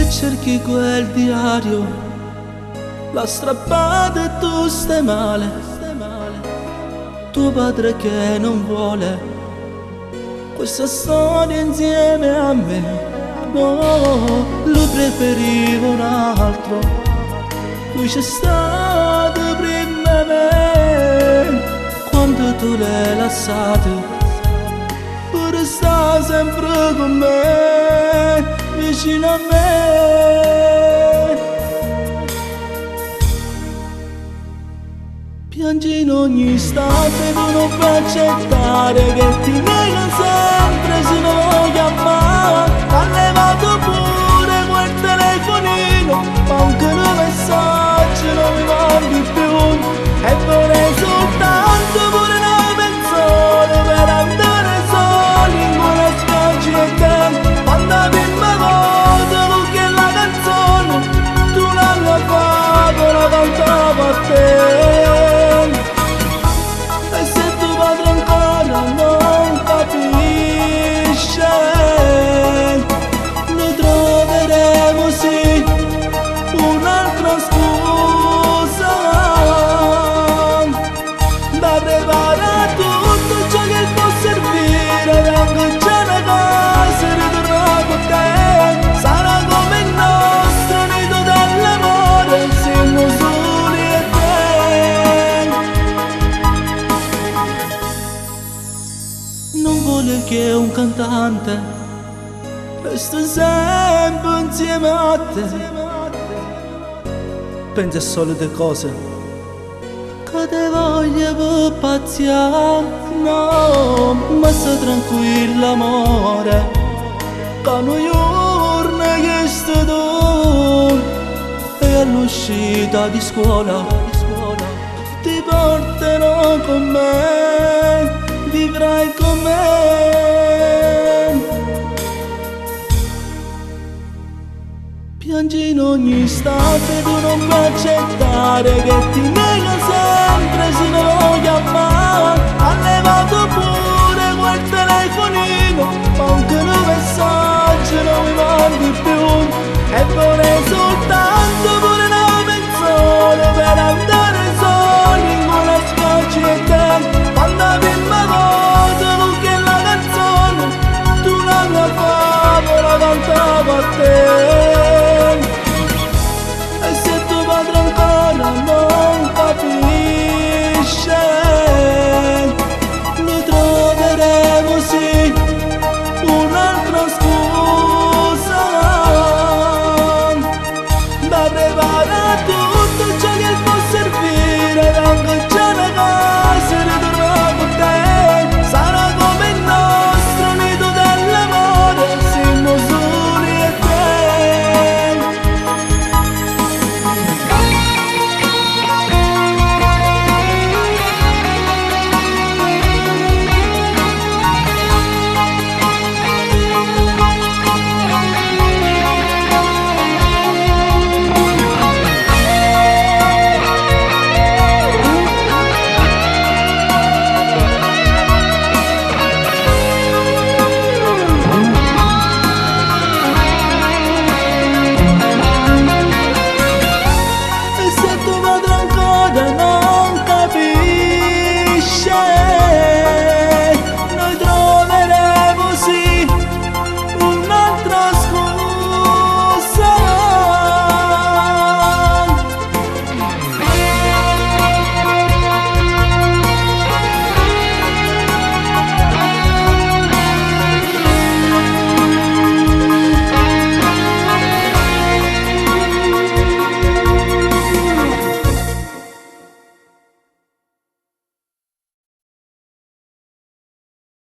cerchi quel diario, l'ha strappato e tu stai male. Tuo padre che non vuole questa storia insieme a me. No, lui preferiva un altro, lui c'è stato prima me. Quando tu l'hai lasciato, ora sta sempre con me, vicino a me. Piangi in ogni istante, tu non puoi accettare che ti nega sempre se non voglio amare. Ha levato pure quel telefonino, ma anche un messaggio non mi mandi più. E vorrei soltanto pure una mezz'ora per andare soli in una spiaggia e te. Quando la prima volta con quella canzone, tu la mia favola la cantavo a te. Non vuole che un cantante resta sempre insieme a te. Pensa a solite cose che te voglio per pazziare. No, ma sta tranquilla amore, che noi giorni che sto tu. E all'uscita di scuola ti porterò con me, vivrai con me. Piangi in ogni istante, tu non puoi accettare che